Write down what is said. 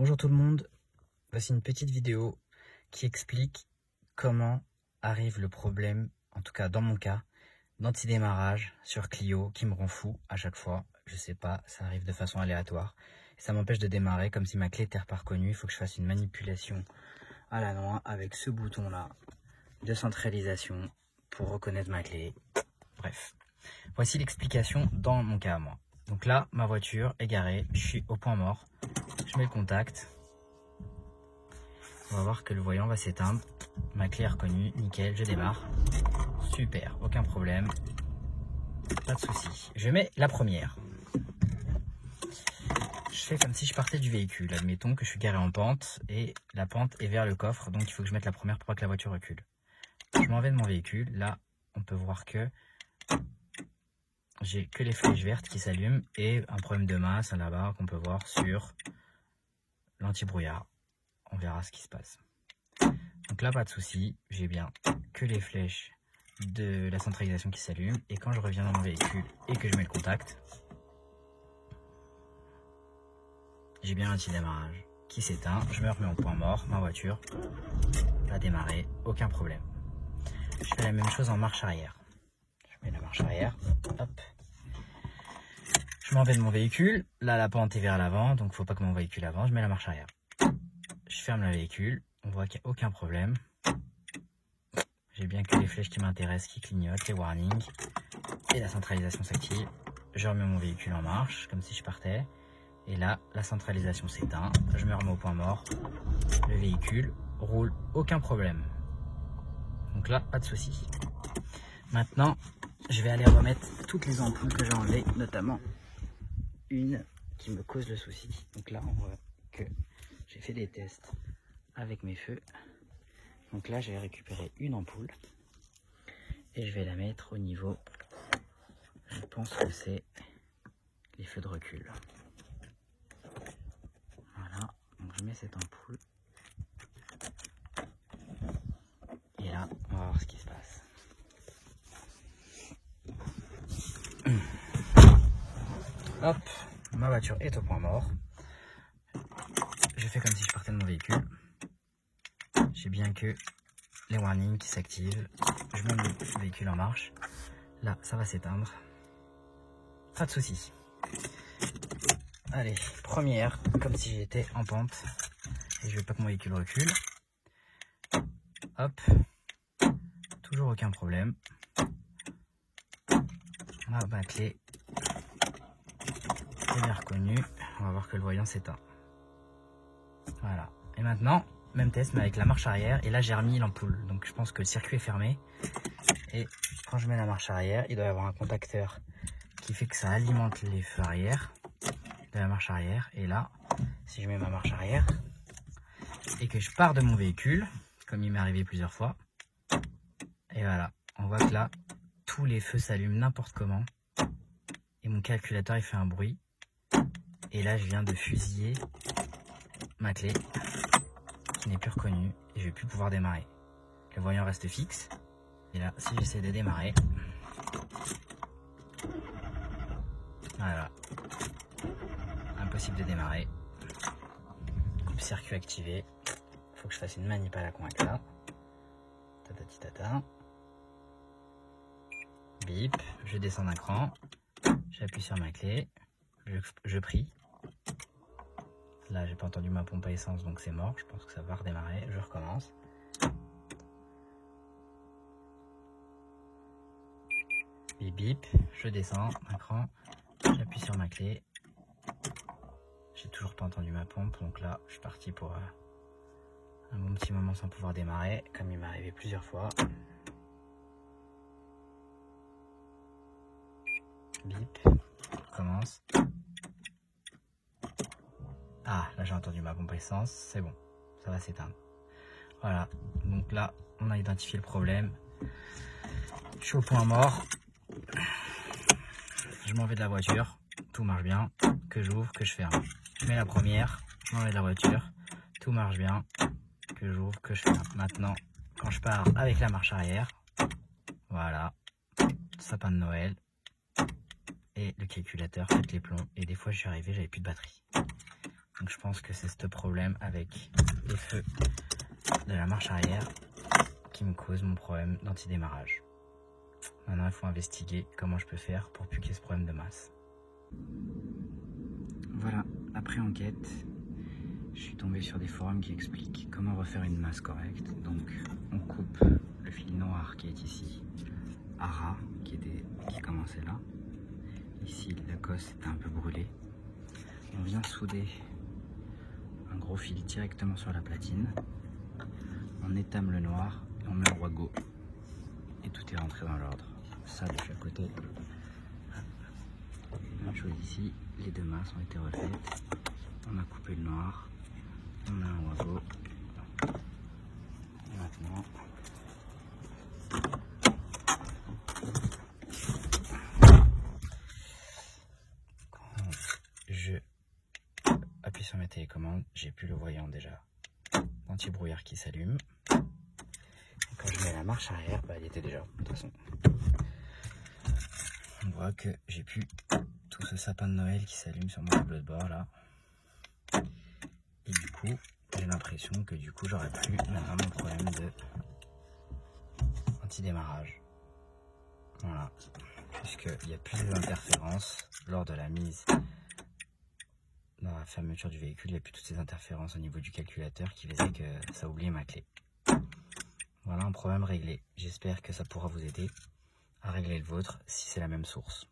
Bonjour tout le monde, voici une petite vidéo qui explique comment arrive le problème, en tout cas dans mon cas, d'anti-démarrage sur Clio qui me rend fou à chaque fois. Je sais pas, ça arrive de façon aléatoire. Et ça m'empêche de démarrer comme si ma clé n'était pas reconnue. Il faut que je fasse une manipulation à la noix avec ce bouton là de centralisation pour reconnaître ma clé. Bref, voici l'explication dans mon cas à moi. Donc là, ma voiture est garée, je suis au point mort. Je mets le contact. On va voir que le voyant va s'éteindre. Ma clé est reconnue, nickel, je démarre. Super, aucun problème. Pas de souci. Je mets la première. Je fais comme si je partais du véhicule. Admettons que je suis garé en pente et la pente est vers le coffre, donc il faut que je mette la première pour pas que la voiture recule. Je m'en vais de mon véhicule. Là, on peut voir que j'ai que les flèches vertes qui s'allument et un problème de masse là-bas qu'on peut voir sur l'anti-brouillard. On verra ce qui se passe. Donc là, pas de souci, j'ai bien que les flèches de la centralisation qui s'allument. Et quand je reviens dans mon véhicule et que je mets le contact, j'ai bien l'anti-démarrage qui s'éteint. Je me remets en point mort, ma voiture va démarrer, aucun problème. Je fais la même chose en marche arrière. Je mets la marche arrière, hop. Je m'en vais de mon véhicule. Là, la pente est vers l'avant, donc il ne faut pas que mon véhicule avance. Je mets la marche arrière. Je ferme le véhicule. On voit qu'il n'y a aucun problème. J'ai bien que les flèches qui m'intéressent qui clignotent, les warnings. Et la centralisation s'active. Je remets mon véhicule en marche, comme si je partais. Et là, la centralisation s'éteint. Je me remets au point mort. Le véhicule roule, aucun problème. Donc là, pas de souci. Maintenant, je vais aller remettre toutes les ampoules que j'ai enlevées, notamment une qui me cause le souci. Donc là, on voit que j'ai fait des tests avec mes feux. Donc là, j'ai récupéré une ampoule et je vais la mettre au niveau, je pense que c'est les feux de recul. Voilà, donc je mets cette ampoule. Et là, on va voir ce qui se passe. Hop, ma voiture est au point mort. Je fais comme si je partais de mon véhicule. J'ai bien que les warnings qui s'activent. Je mets le véhicule en marche. Là, ça va s'éteindre. Pas de souci. Allez, première, comme si j'étais en pente. Et je veux pas que mon véhicule recule. Hop. Toujours aucun problème. Ma clé est bien reconnue. On va voir que le voyant s'éteint. Voilà. Et maintenant, même test, mais avec la marche arrière. Et là, j'ai remis l'ampoule. Donc, je pense que le circuit est fermé. Et quand je mets la marche arrière, il doit y avoir un contacteur qui fait que ça alimente les feux arrière de la marche arrière. Et là, si je mets ma marche arrière et que je pars de mon véhicule, comme il m'est arrivé plusieurs fois, et voilà, on voit que là, tous les feux s'allument n'importe comment. Et mon calculateur, il fait un bruit. Et là, je viens de fusiller ma clé qui n'est plus reconnue et je vais plus pouvoir démarrer. Le voyant reste fixe. Et là, si j'essaie de démarrer, voilà, impossible de démarrer. Coupe circuit activé. Faut que je fasse une manip à la con avec ça. Tatati tata. Bip, je descends d'un cran. J'appuie sur ma clé. Je prie. Là, j'ai pas entendu ma pompe à essence, donc c'est mort. Je pense que ça va redémarrer. Je recommence. Bip bip, je descends d'un cran. J'appuie sur ma clé. J'ai toujours pas entendu ma pompe, donc là, je suis parti pour un bon petit moment sans pouvoir démarrer, comme il m'est arrivé plusieurs fois. Bip, je recommence. Ah, là j'ai entendu ma pompe à essence, c'est bon, ça va s'éteindre. Voilà, donc là, on a identifié le problème. Je suis au point mort. Je m'en vais de la voiture, tout marche bien, que j'ouvre, que je ferme. Je mets la première, je m'en vais de la voiture, tout marche bien, que j'ouvre, que je ferme. Maintenant, quand je pars avec la marche arrière, voilà, sapin de Noël, et le calculateur pète les plombs. Et des fois, je suis arrivé, j'avais plus de batterie. Donc je pense que c'est ce problème avec les feux de la marche arrière qui me cause mon problème d'antidémarrage. Maintenant il faut investiguer comment je peux faire pour plus qu'il y ait ce problème de masse. Voilà, après enquête, je suis tombé sur des forums qui expliquent comment refaire une masse correcte. Donc on coupe le fil noir qui est ici à ras, qui commençait là. Ici la cosse était un peu brûlée. On vient souder un gros fil directement sur la platine. On étame le noir et on met un wago. Et tout est rentré dans l'ordre. Ça de chaque côté. Même chose ici, les deux masses ont été refaites. On a coupé le noir. On a un wago. Et maintenant, quand je appuie sur ma télécommande, j'ai plus le voyant déjà anti-brouillard qui s'allume. Et quand je mets la marche arrière, bah, elle était déjà, de toute façon. On voit que j'ai plus tout ce sapin de Noël qui s'allume sur mon tableau de bord là. Et du coup, j'ai l'impression que du coup, j'aurais plus maintenant mon problème de anti-démarrage. Voilà. Puisqu'il y a plus d'interférences lors de la mise dans la fermeture du véhicule. Il n'y a plus toutes ces interférences au niveau du calculateur qui faisaient que ça oubliait ma clé. Voilà un problème réglé. J'espère que ça pourra vous aider à régler le vôtre si c'est la même source.